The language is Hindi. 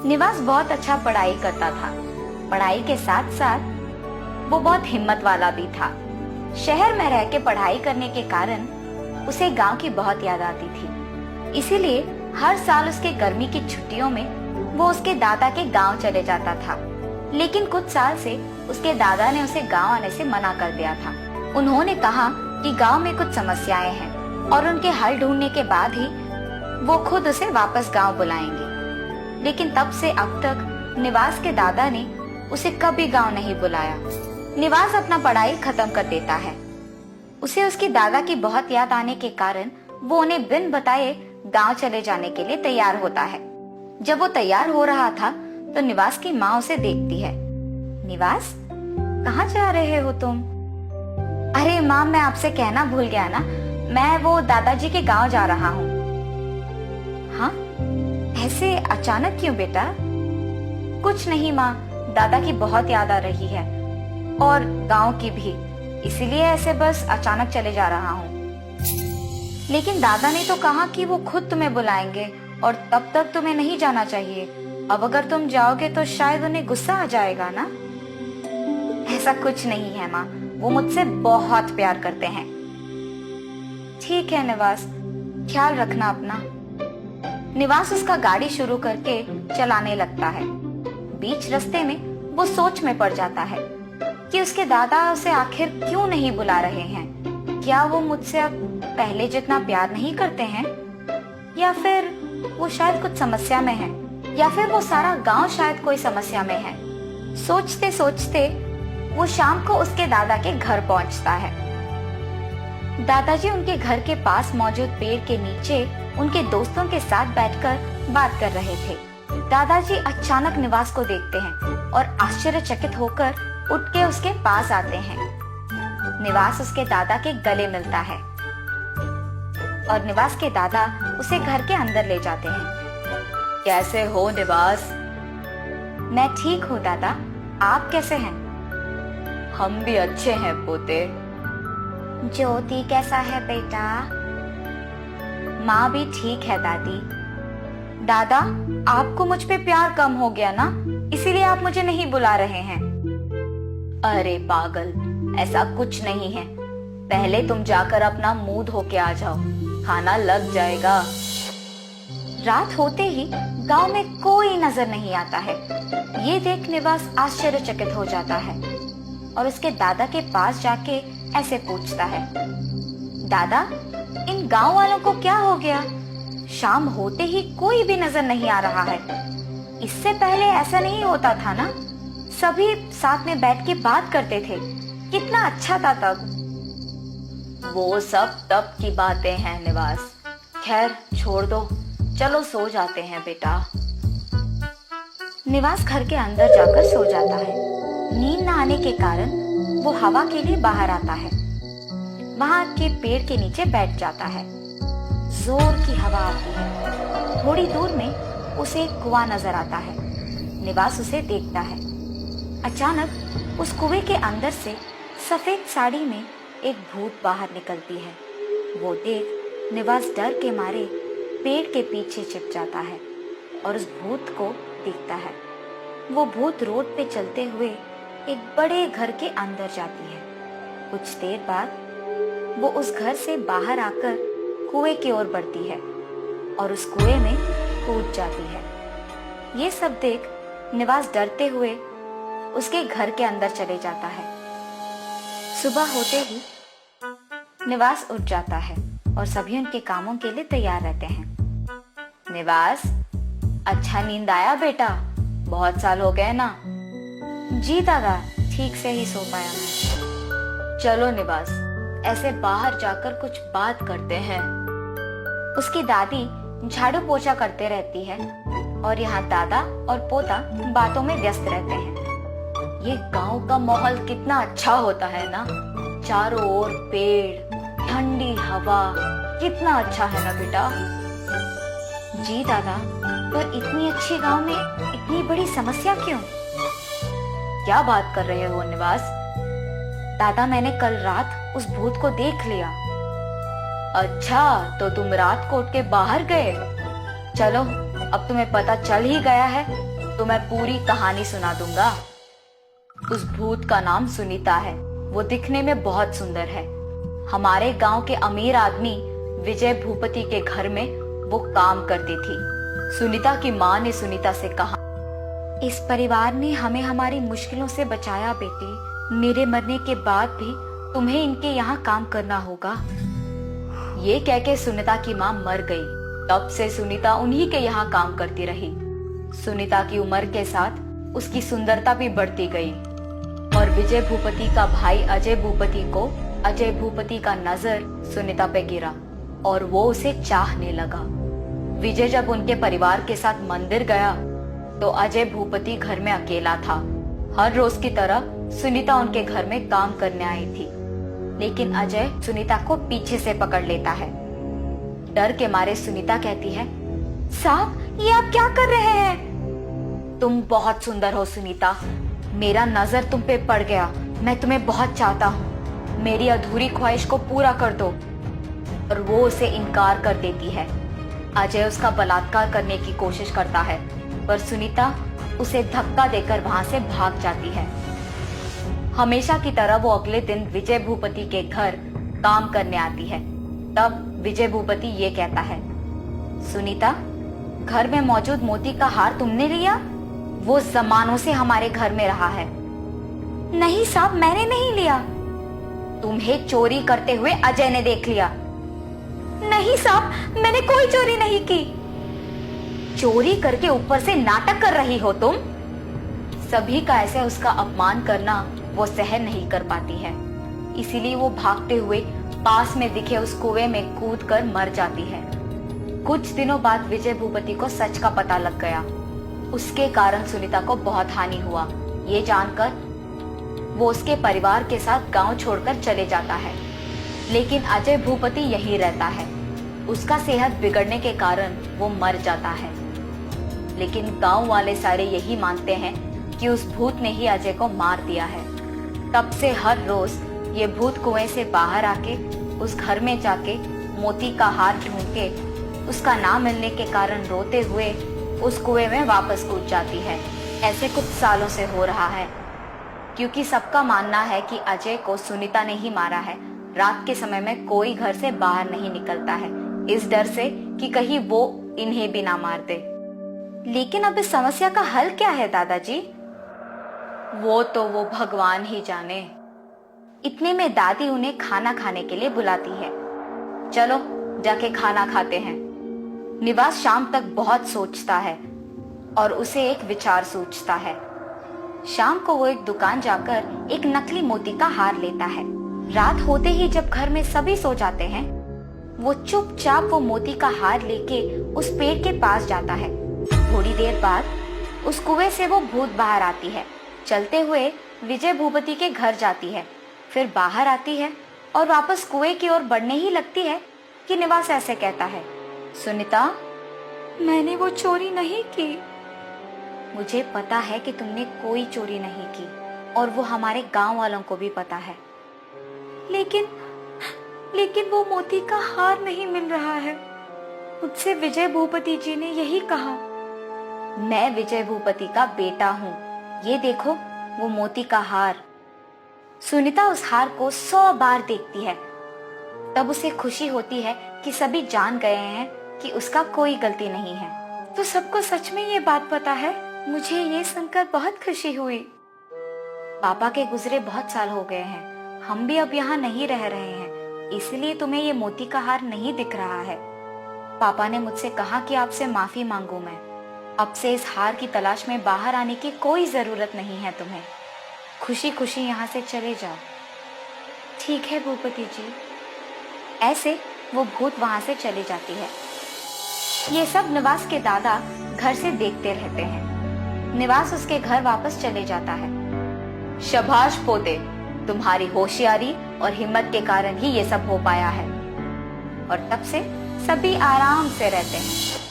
निवास बहुत अच्छा पढ़ाई करता था। पढ़ाई के साथ साथ वो बहुत हिम्मत वाला भी था। शहर में रह के पढ़ाई करने के कारण उसे गांव की बहुत याद आती थी। इसीलिए हर साल उसके गर्मी की छुट्टियों में वो उसके दादा के गांव चले जाता था। लेकिन कुछ साल से उसके दादा ने उसे गांव आने से मना कर दिया था। उन्होंने कहा कि गांव में कुछ समस्याएं हैं और उनके हल ढूंढने के बाद ही वो खुद उसे वापस गांव बुलाएंगे। लेकिन तब से अब तक निवास के दादा ने उसे कभी गांव नहीं बुलाया। निवास अपना पढ़ाई खत्म कर देता है। उसे उसके दादा की बहुत याद आने के कारण वो उन्हें बिन बताए गांव चले जाने के लिए तैयार होता है। जब वो तैयार हो रहा था तो निवास की माँ उसे देखती है। निवास, कहाँ जा रहे हो तुम? अरे माँ, मैं आपसे कहना भूल गया ना, मैं वो दादाजी के गांव जा रहा हूँ। हाँ, ऐसे अचानक क्यों बेटा? कुछ नहीं माँ, दादा की बहुत याद आ रही है और गांव की भी, इसीलिए ऐसे बस अचानक चले जा रहा हूँ। लेकिन दादा ने तो कहा कि वो खुद तुम्हें बुलाएंगे और तब तक तुम्हें नहीं जाना चाहिए। अब अगर तुम जाओगे तो शायद उन्हें गुस्सा आ जाएगा ना। ऐसा कुछ नहीं है माँ, वो मुझसे बहुत प्यार करते हैं। ठीक है निवास, ख्याल रखना अपना। निवास उसका गाड़ी शुरू करके चलाने लगता है। बीच रास्ते में वो सोच में पड़ जाता है कि उसके दादा उसे आखिर क्यों नहीं बुला रहे हैं। क्या वो मुझसे अब पहले जितना प्यार नहीं करते हैं, या फिर वो शायद कुछ समस्या में है, या फिर वो सारा गांव शायद कोई समस्या में है। सोचते सोचते वो शाम को उसके दादा के घर पहुंचता है। दादाजी उनके घर के पास मौजूद पेड़ के नीचे उनके दोस्तों के साथ बैठकर बात कर रहे थे। दादाजी अचानक निवास को देखते हैं और आश्चर्यचकित होकर उठ के उसके पास आते हैं। निवास उसके दादा के गले मिलता है और निवास के दादा उसे घर के अंदर ले जाते हैं। कैसे हो निवास? मैं ठीक हूँ दादा, आप कैसे हैं? हम भी अच्छे हैं पोते। ज्योति कैसा है बेटा? माँ भी ठीक है दादी। दादा, आपको मुझ पे प्यार कम हो गया ना, इसीलिए आप मुझे नहीं बुला रहे हैं। अरे पागल, ऐसा कुछ नहीं है। पहले तुम जाकर अपना मुंह धो के आ जाओ, खाना लग जाएगा। रात होते ही गांव में कोई नजर नहीं आता है। ये देख निवास आश्चर्यचकित हो जाता है और उसके दादा के पास जाके ऐसे पूछता है, दादा, इन गांव वालों को क्या हो गया? शाम होते ही कोई भी नजर नहीं आ रहा है। इससे पहले ऐसा नहीं होता था ना? सभी साथ में बैठ के बात करते थे, कितना अच्छा था तब। वो सब तब की बातें हैं निवास। खैर छोड़ दो, चलो सो जाते हैं बेटा। निवास घर के अंदर जाकर सो जाता है। नींद न आने के कारण वो हवा के लिए बाहर आता है। वहां के पेड़ के नीचे बैठ जाता है। जोर की हवा आती है। थोड़ी दूर में उसे एक कुआं नजर आता है। निवास उसे देखता है। अचानक उस कुएं के अंदर से सफेद साड़ी में एक भूत बाहर निकलती है। वो देख निवास डर के मारे पेड़ के पीछे छिप जाता है और उस भूत को देखता है। वो भूत रोड पे चलते हुए एक बड़े घर के अंदर जाती है। कुछ देर बाद वो उस घर से बाहर आकर कुएं की ओर बढ़ती है और उस कुएं में कूद जाती है। ये सब देख निवास डरते हुए उसके घर के अंदर चले जाता है। सुबह होते ही निवास उठ जाता है और सभी उनके कामों के लिए तैयार रहते हैं। निवास, अच्छा नींद आया बेटा? बहुत साल हो गए ना। जी दादा, ठीक से ही सो पाया मैं। चलो निवास, ऐसे बाहर जाकर कुछ बात करते हैं। उसकी दादी झाड़ू पोछा करते रहती है और यहाँ दादा और पोता बातों में व्यस्त रहते हैं। ये गांव का माहौल कितना अच्छा होता है ना, चारों ओर पेड़, ठंडी हवा, कितना अच्छा है ना बेटा। जी दादा, पर इतनी अच्छी गांव में इतनी बड़ी समस्या क्यों? क्या बात कर रहे हो निवास? दादा, मैंने कल रात उस भूत को देख लिया। अच्छा, तो तुम रात को उठ के बाहर गए? चलो अब तुम्हें पता चल ही गया है तो मैं पूरी कहानी सुना दूंगा। उस भूत का नाम सुनीता है। वो दिखने में बहुत सुंदर है। हमारे गांव के अमीर आदमी विजय भूपति के घर में वो काम करती थी। सुनीता की माँ ने सुनीता से कहा, इस परिवार ने हमें हमारी मुश्किलों से बचाया बेटी। मेरे मरने के बाद भी तुम्हें इनके यहाँ काम करना होगा। ये कह के सुनीता की माँ मर गई। तब से सुनीता उन्हीं के यहाँ काम करती रही। सुनीता की उम्र के साथ उसकी सुंदरता भी बढ़ती गई और विजय भूपति का भाई अजय भूपति का नजर सुनीता पे गिरा और वो उसे चाहने लगा। विजय जब उनके परिवार के साथ मंदिर गया तो अजय भूपति घर में अकेला था। हर रोज की तरह सुनीता उनके घर में काम करने आई थी, लेकिन अजय सुनीता को पीछे से पकड़ लेता है। डर के मारे सुनीता कहती है, साहब ये आप क्या कर रहे हैं? तुम बहुत सुंदर हो सुनीता, मेरा नजर तुम पे पड़ गया। मैं तुम्हें बहुत चाहता हूँ, मेरी अधूरी ख्वाहिश को पूरा कर दो। और वो उसे इनकार कर देती है। अजय उसका बलात्कार करने की कोशिश करता है, पर सुनीता उसे धक्का देकर वहां से भाग जाती है। हमेशा की तरह वो अगले दिन विजय भूपति के घर काम करने आती है। तब विजय भूपति ये कहता है, सुनीता, घर में मौजूद मोती का हार तुमने लिया? वो जमानों से हमारे घर में रहा है। नहीं साहब, मैंने नहीं लिया। तुम्हें चोरी करते हुए अजय ने देख लिया। नहीं साहब, मैंने कोई चोरी नहीं की। चोरी करके ऊपर से नाटक कर रही हो तुम। सभी का ऐसे उसका अपमान करना वो सहन नहीं कर पाती है, इसीलिए वो भागते हुए पास में दिखे उस कुएं में कूदकर मर जाती है। कुछ दिनों बाद विजय भूपति को सच का पता लग गया। उसके कारण सुनीता को बहुत हानि हुआ। ये जानकर वो उसके परिवार के साथ गांव छोड़कर चले जाता है, लेकिन अजय भूपति यहीं रहता है। उसका सेहत बिगड़ने के कारण वो मर जाता है, लेकिन गांव वाले सारे यही मानते हैं कि उस भूत ने ही अजय को मार दिया है। तब से हर रोज ये भूत कुएं से बाहर आके उस घर में जाके मोती का हार ढूंढ के उसका ना मिलने के कारण रोते हुए उस कुएं में वापस कूद जाती है। ऐसे कुछ सालों से हो रहा है, क्योंकि सबका मानना है कि अजय को सुनीता ने ही मारा है। रात के समय में कोई घर से बाहर नहीं निकलता है, इस डर से कि कहीं वो इन्हें भी ना मार दे। लेकिन अब इस समस्या का हल क्या है दादाजी? वो भगवान ही जाने। इतने में दादी उन्हें खाना खाने के लिए बुलाती है। चलो जाके खाना खाते हैं। निवास शाम तक बहुत सोचता है और उसे एक विचार सूझता है। शाम को वो एक दुकान जाकर एक नकली मोती का हार लेता है। रात होते ही जब घर में सभी सो जाते हैं, वो चुपचाप वो मोती का हार लेके उस पेड़ के पास जाता है। थोड़ी देर बाद उस कुएं से वो भूत बाहर आती है। चलते हुए विजय भूपति के घर जाती है, फिर बाहर आती है और वापस कुएं की ओर बढ़ने ही लगती है कि निवास ऐसे कहता है, सुनीता, मैंने वो चोरी नहीं की। मुझे पता है कि तुमने कोई चोरी नहीं की और वो हमारे गांव वालों को भी पता है, लेकिन वो मोती का हार नहीं मिल रहा है। मुझसे विजय भूपति जी ने यही कहा। मैं विजय भूपति का बेटा हूँ, ये देखो वो मोती का हार। सुनीता उस हार को 100 बार देखती है। तब उसे खुशी होती है कि सभी जान गए हैं कि उसका कोई गलती नहीं है। तो सबको सच में ये बात पता है। मुझे ये सुनकर बहुत खुशी हुई। पापा के गुजरे बहुत साल हो गए हैं, हम भी अब यहाँ नहीं रह रहे हैं, इसलिए तुम्हें ये मोती का हार नहीं दिख रहा है। पापा ने मुझसे कहा कि आपसे माफी मांगू मैं। अब से इस हार की तलाश में बाहर आने की कोई जरूरत नहीं है तुम्हें। खुशी खुशी यहाँ से चले जाओ। ठीक है भूपति जी। ऐसे वो भूत वहां से चली जाती है। ये सब निवास के दादा घर से देखते रहते हैं। निवास उसके घर वापस चले जाता है। शाबाश पोते, तुम्हारी होशियारी और हिम्मत के कारण ही ये सब हो पाया है। और तब से सभी आराम से रहते हैं।